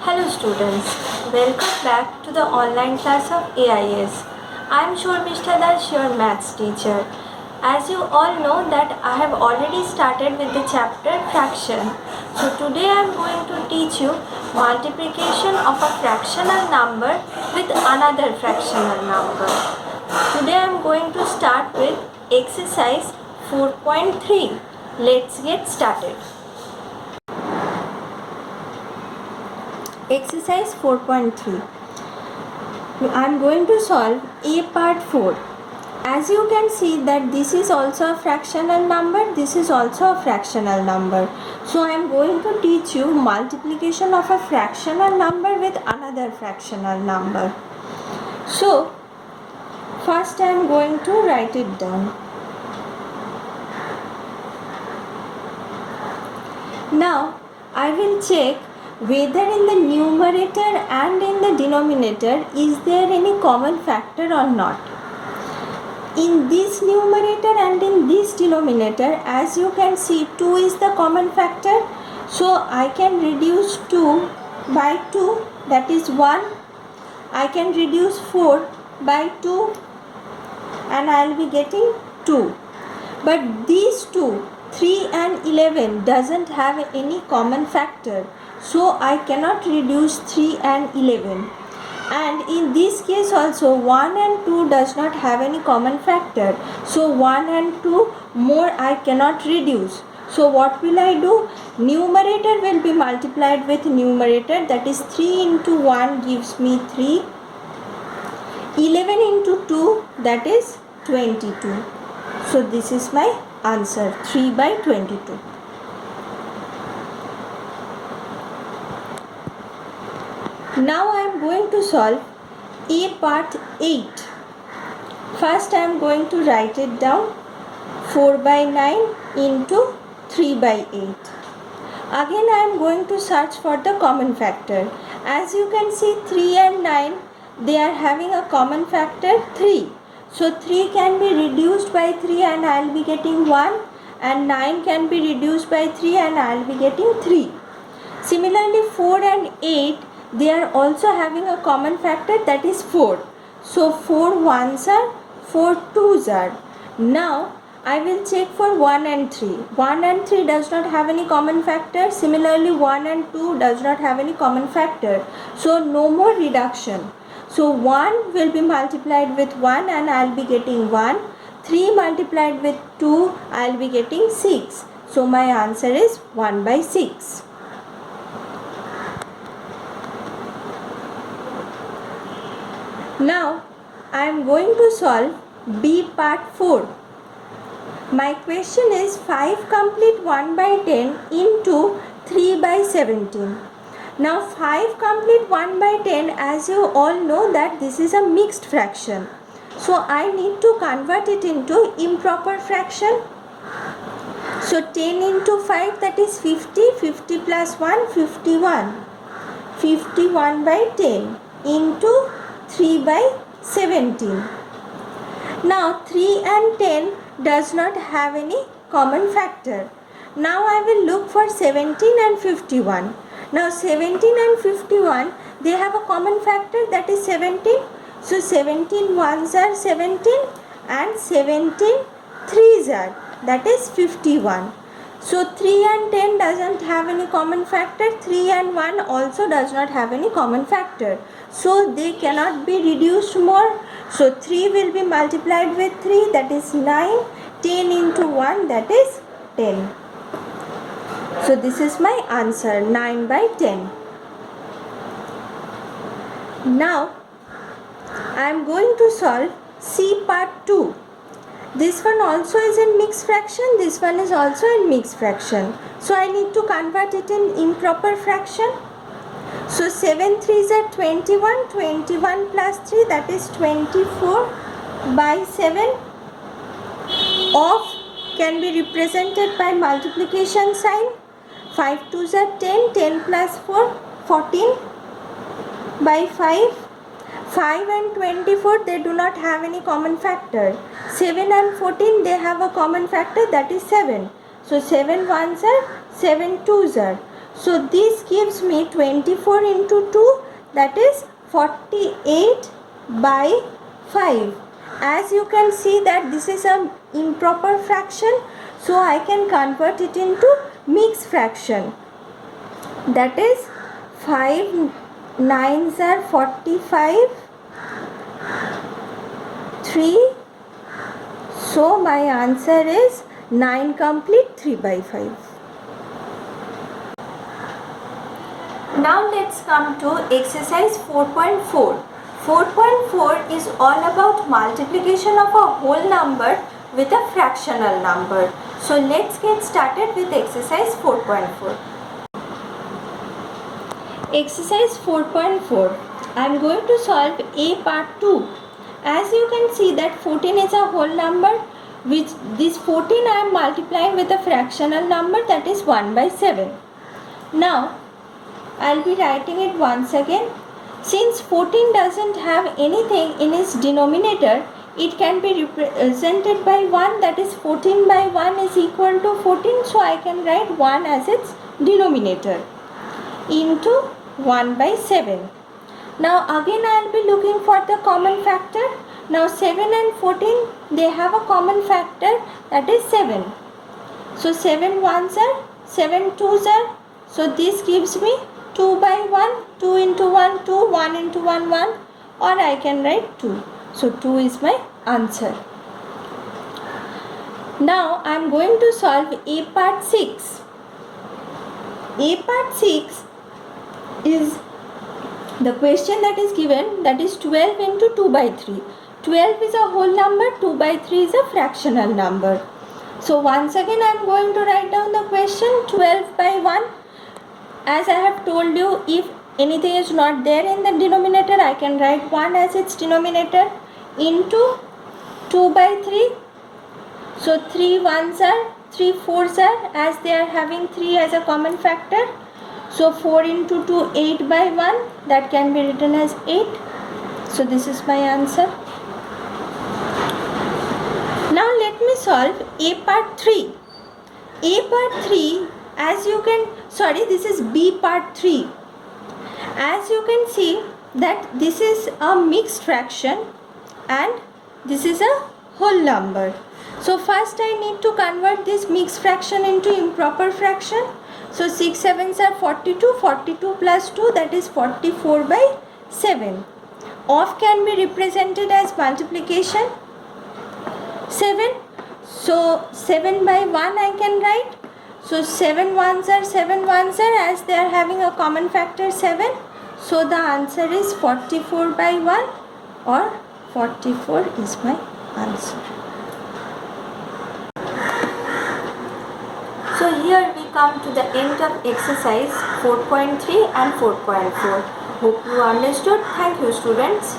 Hello students, welcome back to the online class of AIS. I am Shormishta Das, your maths teacher. As you all know that I have already started with the chapter fraction. So today I am going to teach you multiplication of a fractional number with another fractional number. Today I am going to start with exercise 4.3. Let's get started. Exercise 4.3. I am going to solve A part 4. As you can see that this is also a fractional number, this is also a fractional number. So I am going to teach you multiplication of a fractional number with another fractional number. So first I am going to write it down. Now I will check whether in the numerator and in the denominator is there any common factor or not. In this numerator and in this denominator, as you can see, 2 is the common factor. So I can reduce 2 by 2, that is 1. I can reduce 4 by 2 and I will be getting 2. But these two, 3 and 11, doesn't have any common factor. So I cannot reduce 3 and 11. And in this case also 1 and 2 does not have any common factor. So 1 and 2 more I cannot reduce. So what will I do? Numerator will be multiplied with numerator, that is 3 into 1 gives me 3. 11 into 2, that is 22. So this is my answer, 3 by 22. Now I am going to solve A part 8. First I am going to write it down, 4 by 9 into 3 by 8. Again I am going to search for the common factor. As you can see, 3 and 9, they are having a common factor 3. So 3 can be reduced by 3 and I will be getting 1, and 9 can be reduced by 3 and I will be getting 3. Similarly 4 and 8, they are also having a common factor, that is 4. So 4 ones are, 4 twos are. Now I will check for 1 and 3. 1 and 3 does not have any common factor. Similarly 1 and 2 does not have any common factor. So no more reduction. So 1 will be multiplied with 1 and I will be getting 1. 3 multiplied with 2, I will be getting 6. So my answer is 1 by 6. Now I am going to solve B part 4. My question is 5 complete 1 by 10 into 3 by 17. Now 5 complete 1 by 10, as you all know that this is a mixed fraction. So I need to convert it into improper fraction. So 10 into 5, that is 50. 50 plus 1, 51. 51 by 10 into 3 by 17. Now 3 and 10 does not have any common factor. Now I will look for 17 and 51. Now 17 and 51, they have a common factor, that is 17. So 17 ones are 17 and 17 threes are, that is 51. So 3 and 10 doesn't have any common factor. 3 and 1 also does not have any common factor. So they cannot be reduced more. So 3 will be multiplied with 3, that is 9. 10 into 1, that is 10. So this is my answer, 9 by 10. Now I am going to solve C part 2. This one also is in mixed fraction, this one is also in mixed fraction. So I need to convert it in improper fraction. So 7 threes are 21, 21 plus 3, that is 24 by 7. Of can be represented by multiplication sign. 5 twos are 10, 10 plus 4, 14 by 5. 5 and 24, they do not have any common factor. 7 and 14, they have a common factor, that is 7. So 7 ones are, 7 twos are. So this gives me 24 into 2, that is 48 by 5. As you can see that this is an improper fraction, so I can convert it into mixed fraction. That is 5 9s are 45, 3. So my answer is 9 complete 3 by 5. Now let's come to exercise 4.4. 4.4 is all about multiplication of a whole number with a fractional number. So let's get started with exercise 4.4. Exercise 4.4. I am going to solve A part 2. As you can see that 14 is a whole number, which this 14 I am multiplying with a fractional number, that is 1 by 7. Now I will be writing it once again. Since 14 doesn't have anything in its denominator, it can be represented by 1, that is 14 by 1 is equal to 14. So I can write 1 as its denominator into 1 by 7. Now again I will be looking for the common factor. Now 7 and 14, they have a common factor, that is 7. So 7 ones are, 7 twos are. So this gives me 2 by 1, 2 into 1, 2, 1 into 1, 1, or I can write 2. So 2 is my answer. Now I am going to solve A part 6. A part 6 is the question that is given, that is 12 into 2 by 3. 12 is a whole number, 2 by 3 is a fractional number. So once again I am going to write down the question 12 by 1. As I have told you, if anything is not there in the denominator, I can write 1 as its denominator into 2 by 3. So 3 ones are, 3 fours are, as they are having 3 as a common factor. So 4 into 2, 8 by 1, that can be written as 8. So this is my answer. Now let me solve A part 3. A part 3, as you can, this is B part 3. As you can see that this is a mixed fraction and this is a whole number. So first I need to convert this mixed fraction into improper fraction. So 6 sevens are 42, 42 plus 2, that is 44 by 7. Off can be represented as multiplication 7. So 7 by 1 I can write. So 7 ones are, 7 ones are, as they are having a common factor 7. So the answer is 44 by 1, or 44 is my answer. So here we come to the end of exercise 4.3 and 4.4. Hope you understood. Thank you, students.